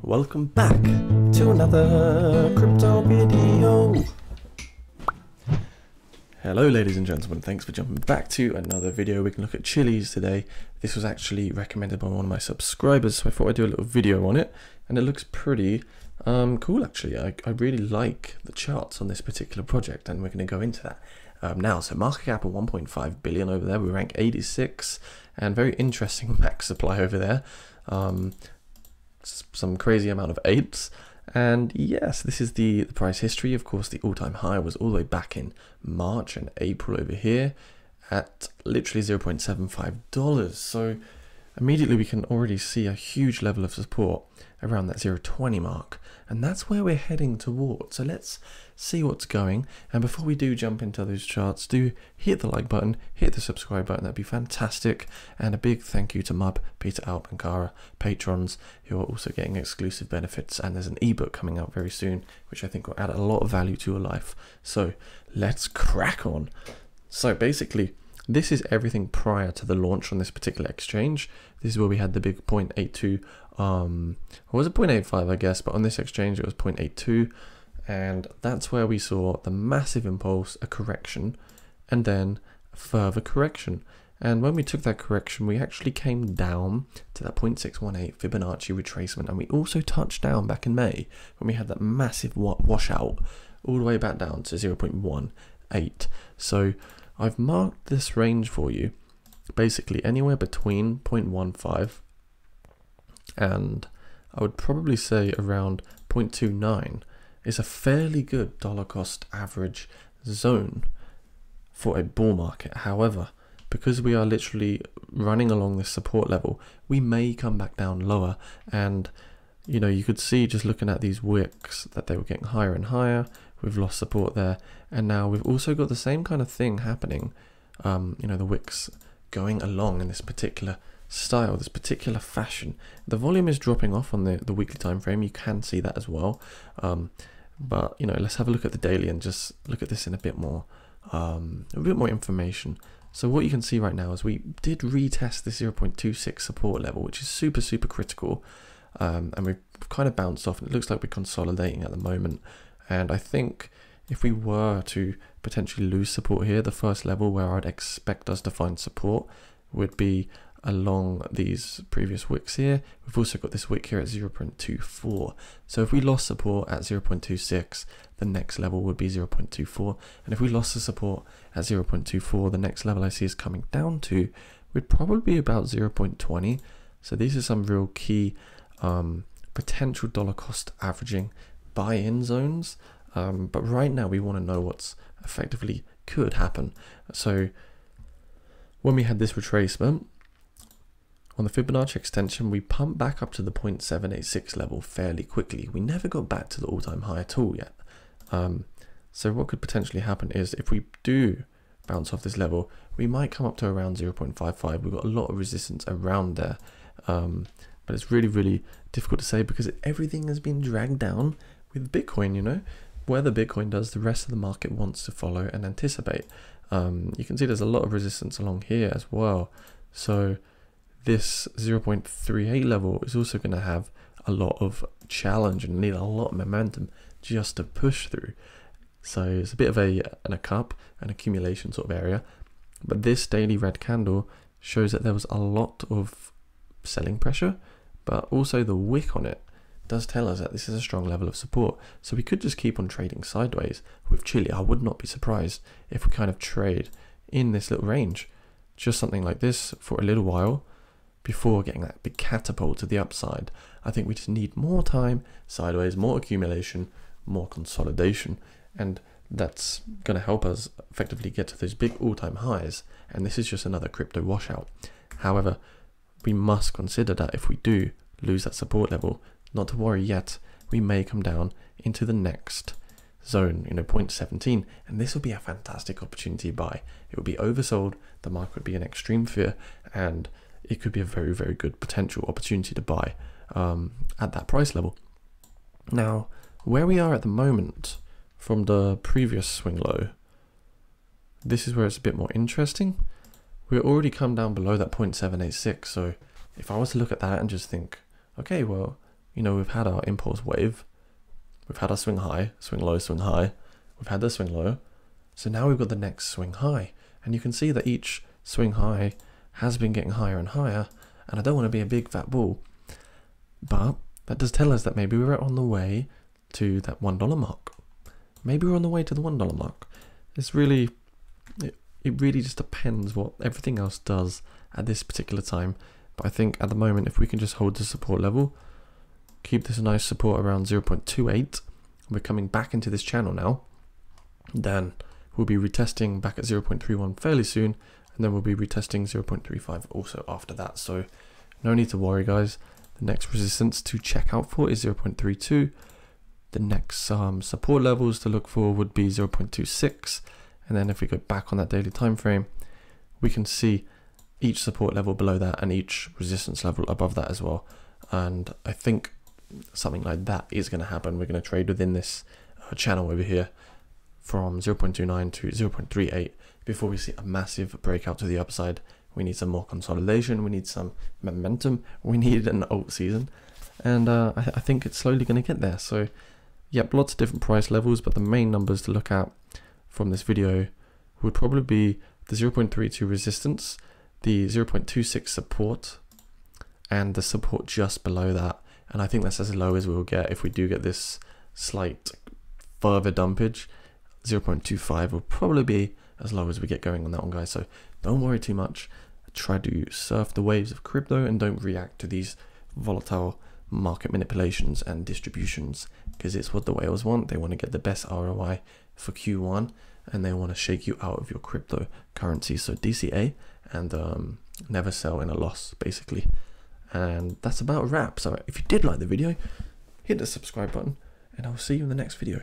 Welcome back to another crypto video. Hello ladies and gentlemen, thanks for jumping back to another video. We can look at Chiliz today. This was actually recommended by one of my subscribers, so I thought I'd do a little video on it, and it looks pretty cool actually. I really like the charts on this particular project, and we're going to go into that now. So market cap of 1.5 billion over there, we rank 86, and very interesting max supply over there. Some crazy amount of 8s, and yes, this is the price history. Of course, the all-time high was all the way back in March and April over here at literally $0.75. So immediately we can already see a huge level of support around that 0.20 mark, and that's where we're heading towards. So let's see what's going, and before we do jump into those charts, do hit the like button, hit the subscribe button, that'd be fantastic. And a big thank you to Mub, Peter, Alp and Kara, patrons, who are also getting exclusive benefits, and there's an ebook coming out very soon which I think will add a lot of value to your life. So let's crack on. So basically this is everything prior to the launch on this particular exchange. This is where we had the big 0.82, or was it 0.85 I guess, but on this exchange it was 0.82, and that's where we saw the massive impulse, a correction, and then a further correction. And when we took that correction, we actually came down to that 0.618 Fibonacci retracement, and we also touched down back in May when we had that massive washout all the way back down to 0.18. So I've marked this range for you, basically anywhere between 0.15 and I would probably say around 0.29 is a fairly good dollar cost average zone for a bull market. However, because we are literally running along this support level, we may come back down lower, and you know, you could see just looking at these wicks that they were getting higher and higher. We've lost support there, and now we've also got the same kind of thing happening. You know, the wicks going along in this particular style, this particular fashion. The volume is dropping off on the weekly time frame. You can see that as well. But you know, let's have a look at the daily and just look at this in a bit more information. So what you can see right now is we did retest the 0.26 support level, which is super critical, and we've kind of bounced off, and it looks like we're consolidating at the moment. And I think if we were to potentially lose support here, the first level where I'd expect us to find support would be along these previous wicks here. We've also got this wick here at 0.24. So if we lost support at 0.26, the next level would be 0.24. And if we lost the support at 0.24, the next level I see is coming down to would probably be about 0.20. So these are some real key potential dollar cost averaging buy-in zones, but right now we want to know what's effectively could happen. So when we had this retracement on the Fibonacci extension, we pumped back up to the 0.786 level fairly quickly. We never got back to the all-time high at all yet. So what could potentially happen is if we do bounce off this level, we might come up to around 0.55. We've got a lot of resistance around there, but it's really difficult to say because everything has been dragged down with Bitcoin. You know, where the Bitcoin does, the rest of the market wants to follow and anticipate. You can see there's a lot of resistance along here as well. So this 0.38 level is also going to have a lot of challenge and need a lot of momentum just to push through. So it's a bit of a cup, an accumulation sort of area. But this daily red candle shows that there was a lot of selling pressure, but also the wick on it does tell us that this is a strong level of support. So we could just keep on trading sideways with Chile. I would not be surprised if we kind of trade in this little range, just something like this for a little while before getting that big catapult to the upside. I think we just need more time sideways, more accumulation, more consolidation, and that's going to help us effectively get to those big all-time highs. And this is just another crypto washout. However, we must consider that if we do lose that support level, not to worry yet, we may come down into the next zone, you know, 0.17, and this will be a fantastic opportunity to buy. It will be oversold, the market would be in extreme fear, and it could be a very good potential opportunity to buy at that price level. Now, where we are at the moment from the previous swing low, this is where it's a bit more interesting. We're already come down below that 0.786, so if I was to look at that and just think, okay, well, you know, we've had our impulse wave, we've had our swing high, swing low, swing high, we've had the swing low, so now we've got the next swing high, and you can see that each swing high has been getting higher and higher, and I don't want to be a big fat bull, but that does tell us that maybe we're on the way to that $1 mark. Maybe we're on the way to the $1 mark. It's really, it really just depends what everything else does at this particular time. But I think at the moment, if we can just hold the support level, keep this nice support around 0.28, we're coming back into this channel now, then we'll be retesting back at 0.31 fairly soon, and then we'll be retesting 0.35 also after that. So no need to worry, guys. The next resistance to check out for is 0.32. The next support levels to look for would be 0.26, and then if we go back on that daily time frame, we can see each support level below that and each resistance level above that as well. And I think something like that is going to happen. We're going to trade within this channel over here from 0.29 to 0.38 before we see a massive breakout to the upside. We need some more consolidation, we need some momentum, we need an alt season, and I think it's slowly going to get there. So yep, lots of different price levels, but the main numbers to look at from this video would probably be the 0.32 resistance, the 0.26 support, and the support just below that. And I think that's as low as we'll get if we do get this slight further dumpage. 0.25 will probably be as low as we get going on that one, guys. So don't worry too much. Try to surf the waves of crypto and don't react to these volatile market manipulations and distributions, because it's what the whales want. They want to get the best ROI for Q1, and they want to shake you out of your cryptocurrency. So DCA and never sell in a loss, basically. And that's about a wrap. So if you did like the video, hit the subscribe button, and I'll see you in the next video.